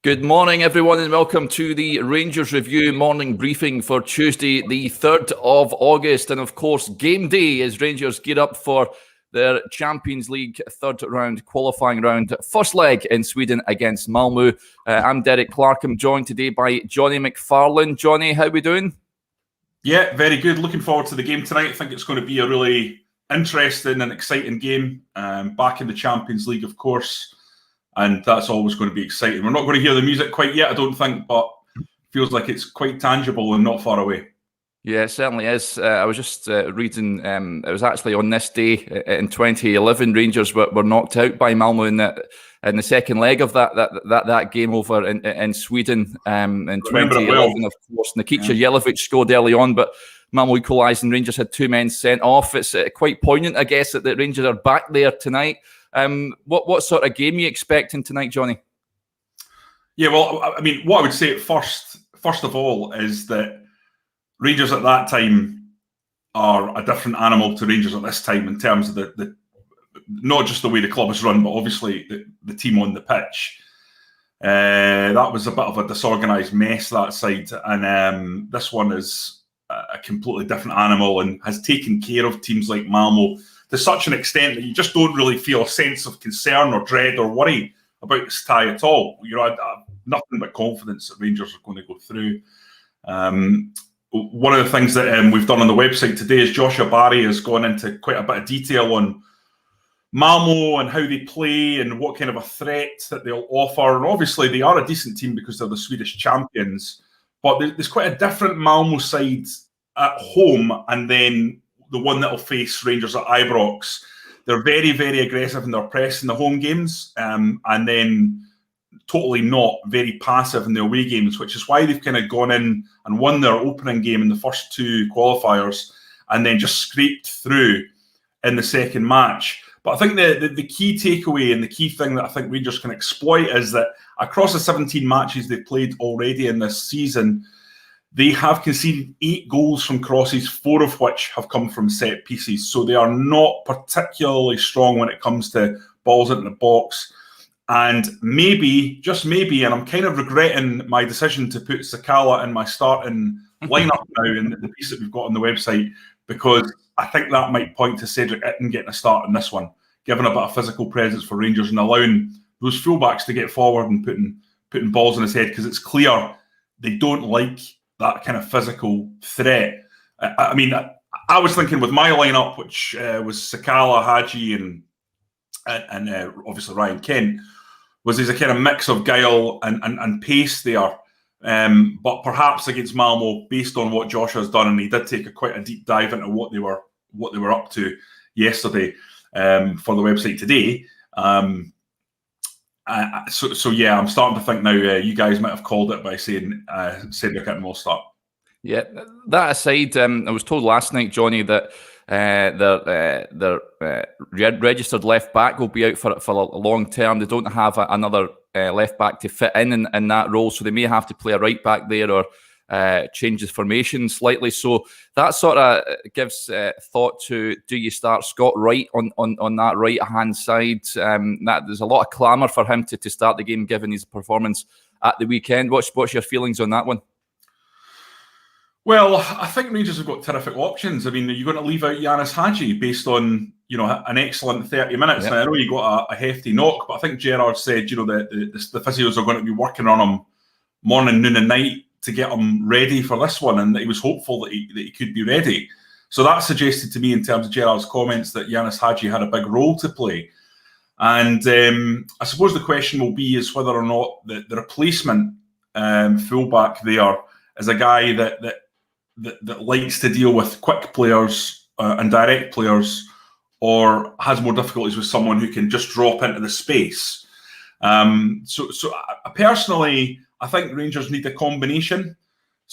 Good morning, everyone, and welcome to the Rangers Review morning briefing for Tuesday, the 3rd of August. And of course, game day as Rangers gear up for their Champions League third round qualifying round, first leg in Sweden against Malmo. I'm Derek Clark. I'm joined today by Johnny McFarlane. Johnny, how are we doing? Yeah, very good. Looking forward to the game tonight. I think it's going to be a really interesting and exciting game. Back in the Champions League, of course. And that's always going to be exciting. We're not going to hear the music quite yet, I don't think, but it feels like it's quite tangible and not far away. Yeah, it certainly is. I was just reading, it was actually on this day in 2011, Rangers were knocked out by Malmo in the second leg of that game over in Sweden in 2011, well. Of course. Nikica Jelavic scored early on, but Malmo equalised and Rangers had two men sent off. It's quite poignant, I guess, that the Rangers are back there tonight. What sort of game are you expecting tonight, Johnny? Yeah, well, I mean, what I would say first of all is that Rangers at that time are a different animal to Rangers at this time in terms of the not just the way the club is run, but obviously the team on the pitch. That was a bit of a disorganised mess, that side, and this one is a completely different animal and has taken care of teams like Malmo to such an extent that you just don't really feel a sense of concern or dread or worry about this tie at all. You know, I have nothing but confidence that Rangers are going to go through. One of the things that we've done on the website today is Joshua Barry has gone into quite a bit of detail on Malmo and how they play and what kind of a threat that they'll offer. And obviously they are a decent team because they're the Swedish champions, but there's quite a different Malmo side at home and then the one that will face Rangers at Ibrox. They're very, very aggressive in their press in the home games, and then totally not very passive in the away games, which is why they've kind of gone in and won their opening game in the first two qualifiers and then just scraped through in the second match. But I think the key takeaway and the key thing that I think Rangers can exploit is that across the 17 matches they've played already in this season, they have conceded 8 goals from crosses, 4 of which have come from set pieces. So they are not particularly strong when it comes to balls into the box. And maybe, just maybe, and I'm kind of regretting my decision to put Sakala in my starting lineup now in the piece that we've got on the website, because I think that might point to Cedric Itten getting a start in this one, giving a bit of physical presence for Rangers and allowing those fullbacks to get forward and putting balls in his head, because it's clear they don't like that kind of physical threat. I mean, I was thinking with my lineup, which was Sakala, Hadji, and obviously Ryan Kent, was there's a kind of mix of guile and pace there. But perhaps against Malmo, based on what Josh has done, and he did take quite a deep dive into what they were up to yesterday for the website today. So yeah, I'm starting to think now you guys might have called it by saying Cedric Itten will start. Yeah, that aside, I was told last night, Johnny, that their registered left back will be out for a long term. They don't have another left back to fit in that role, so they may have to play a right back there or change the formation slightly. So that sort of gives thought to, do you start Scott Wright on that right hand side? That there's a lot of clamour for him to start the game given his performance at the weekend. What's your feelings on that one? Well, I think Rangers have got terrific options. I mean, you're going to leave out Yanis Hadji based on, you know, an excellent 30 minutes. Yep. Now, I know you got a hefty knock, but I think Gerrard said, you know, the physios are going to be working on him morning, noon and night to get him ready for this one, and that he was hopeful that he could be ready. So that suggested to me, in terms of Gerrard's comments, that Yanis Hadji had a big role to play. And I suppose the question will be is whether or not the replacement fullback there is a guy that likes to deal with quick players and direct players, or has more difficulties with someone who can just drop into the space. So personally, I think Rangers need a combination.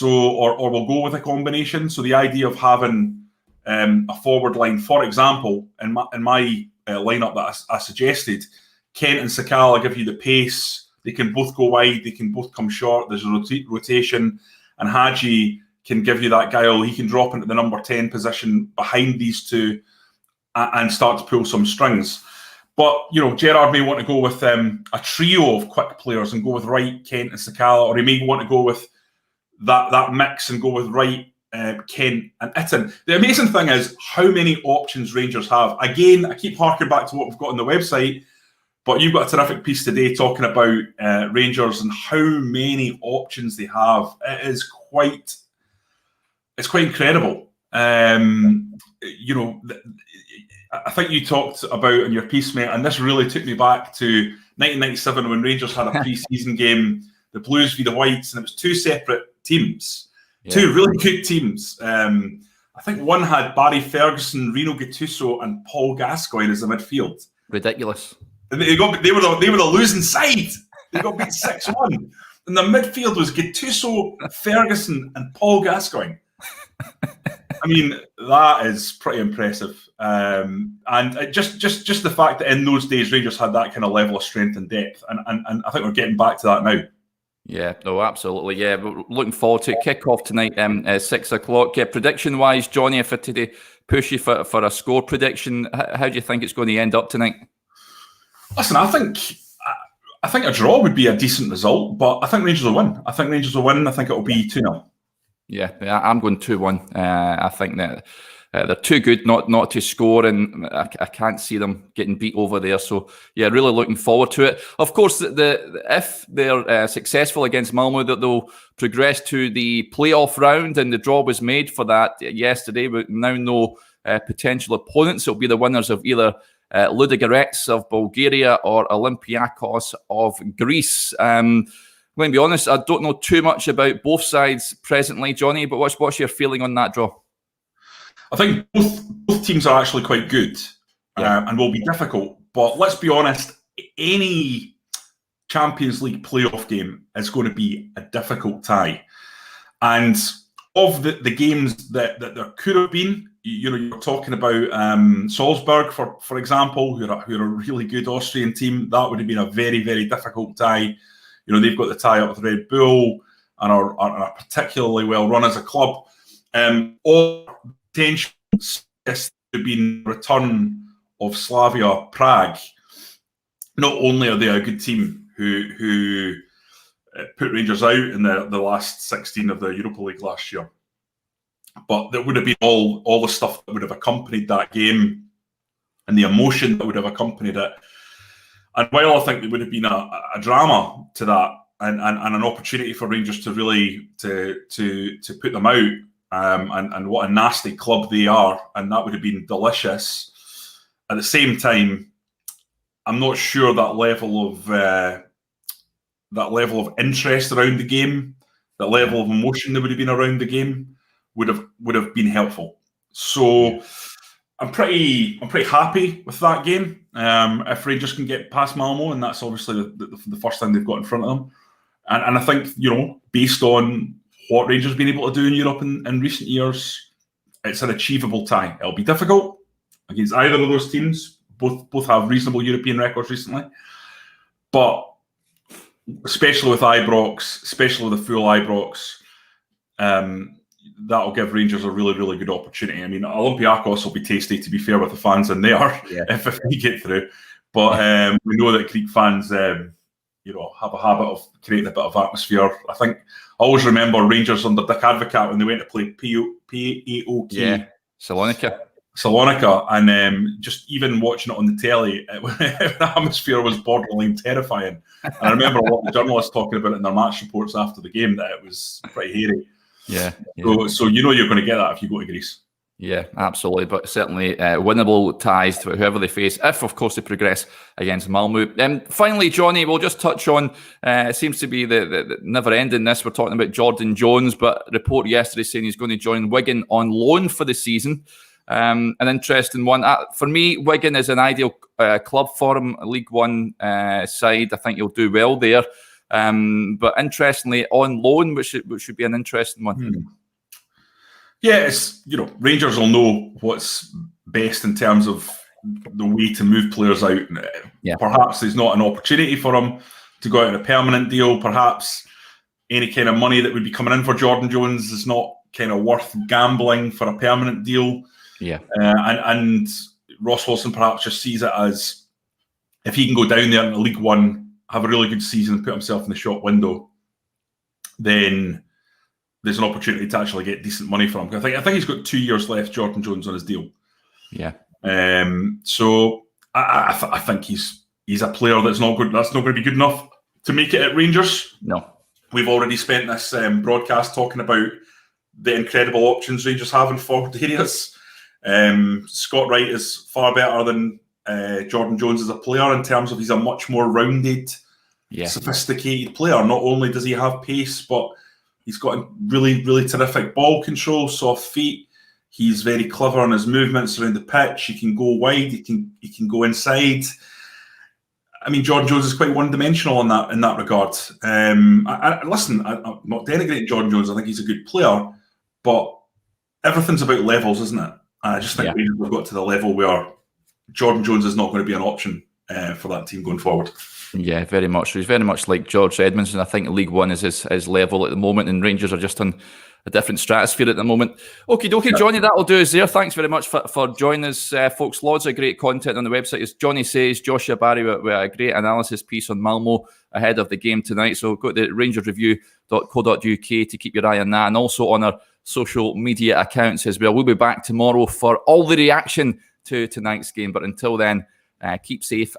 Or we'll go with a combination. So the idea of having a forward line, for example, in my lineup that I suggested, Kent and Sakala give you the pace. They can both go wide. They can both come short. There's a rotation, and Hadji can give you that guile. He can drop into the number 10 position behind these two and start to pull some strings. But, Gerrard may want to go with a trio of quick players and go with Wright, Kent and Sakala, or he may want to go with that mix and go with Wright, Kent and Itten. The amazing thing is how many options Rangers have. Again, I keep harking back to what we've got on the website, but you've got a terrific piece today talking about Rangers and how many options they have. It's quite incredible. I think you talked about in your piece, mate, and this really took me back to 1997 when Rangers had a pre-season game, the Blues v the Whites, and it was two separate teams, two really good teams. I think one had Barry Ferguson, Reno Gattuso, and Paul Gascoigne as the midfield. Ridiculous. And they were the losing side. They got beat 6-1. And the midfield was Gattuso, Ferguson, and Paul Gascoigne. I mean, that is pretty impressive. And just the fact that in those days Rangers had that kind of level of strength and depth, and I think we're getting back to that now. Yeah, no, absolutely. Yeah, we're looking forward to kick-off tonight at 6 o'clock. Prediction-wise, Johnny, if I today push you for a score prediction, how do you think it's going to end up tonight? Listen, I think a draw would be a decent result, but I think Rangers will win. I think it'll be 2-0. Yeah, I'm going 2-1. I think that they're too good not to score, and I can't see them getting beat over there. So, yeah, really looking forward to it. Of course, if they're successful against Malmo, that they'll progress to the playoff round, and the draw was made for that yesterday. We now know potential opponents. It'll be the winners of either Ludogorets of Bulgaria or Olympiacos of Greece. I'm going to be honest, I don't know too much about both sides presently, Johnny, but what's your feeling on that draw? I think both teams are actually quite good and will be difficult. But let's be honest, any Champions League playoff game is going to be a difficult tie. And of the games that there could have been, you're talking about Salzburg, for example, who are a really good Austrian team. That would have been a very, very difficult tie. They've got the tie up with Red Bull and are particularly well run as a club. Or potentially this would be return of Slavia Prague. Not only are they a good team who put Rangers out in the last 16 of the Europa League last year, but there would have been all the stuff that would have accompanied that game and the emotion that would have accompanied it. And while I think there would have been a drama to that and an opportunity for Rangers to really to put them out, and what a nasty club they are, and that would have been delicious. At the same time, I'm not sure that level of interest around the game, that level of emotion that would have been around the game, would have been helpful. So I'm pretty happy with that game. If Rangers can get past Malmo, and that's obviously the first thing they've got in front of them, and I think based on what Rangers have been able to do in Europe in recent years, it's an achievable tie. It'll be difficult against either of those teams. Both have reasonable European records recently, but especially with Ibrox, especially with the full Ibrox, that'll give Rangers a really, really good opportunity. I mean, Olympiacos will be tasty, to be fair, with the fans in there if we get through. But we know that Greek fans, have a habit of creating a bit of atmosphere. I think I always remember Rangers under Dick Advocaat when they went to play PAOK Salonika, and just even watching it on the telly, the atmosphere was borderline terrifying. And I remember a lot of the journalists talking about it in their match reports after the game, that it was pretty hairy. Yeah. So you're going to get that if you go to Greece. Yeah, absolutely. But certainly winnable ties to whoever they face, if, of course, they progress against Malmo. Finally, Johnny, we'll just touch on, it seems to be the never-ending this. We're talking about Jordan Jones, but a report yesterday saying he's going to join Wigan on loan for the season. An interesting one. For me, Wigan is an ideal club for him, League One side. I think he'll do well there. But interestingly, on loan, which should be an interesting one. Yeah, it's Rangers will know what's best in terms of the way to move players out. Yeah. Perhaps there's not an opportunity for him to go out on a permanent deal. Perhaps any kind of money that would be coming in for Jordan Jones is not kind of worth gambling for a permanent deal. Yeah, and Ross Wilson perhaps just sees it as if he can go down there in the League One, have a really good season and put himself in the shop window, then there's an opportunity to actually get decent money from him. I think he's got 2 years left, Jordan Jones, on his deal. Yeah. So I think he's a player that's not good. That's not going to be good enough to make it at Rangers. No. We've already spent this broadcast talking about the incredible options Rangers have in forward areas. Scott Wright is far better than Jordan Jones as a player in terms of he's a much more rounded, sophisticated player. Not only does he have pace, but he's got really, really terrific ball control, soft feet. He's very clever on his movements around the pitch. He can go wide. He can go inside. I mean, Jordan Jones is quite one-dimensional in that regard. Listen, I'm not denigrating Jordan Jones. I think he's a good player, but everything's about levels, isn't it? I just think we've got to the level where Jordan Jones is not going to be an option for that team going forward. Yeah, very much. He's very much like George Edmondson. I think League One is his level at the moment, and Rangers are just on a different stratosphere at the moment. Okie dokie, Johnny, that'll do us there. Thanks very much for joining us, folks. Lots of great content on the website. As Johnny says, Joshua Barry with a great analysis piece on Malmo ahead of the game tonight. So go to rangersreview.co.uk to keep your eye on that, and also on our social media accounts as well. We'll be back tomorrow for all the reaction to tonight's game. But until then, keep safe.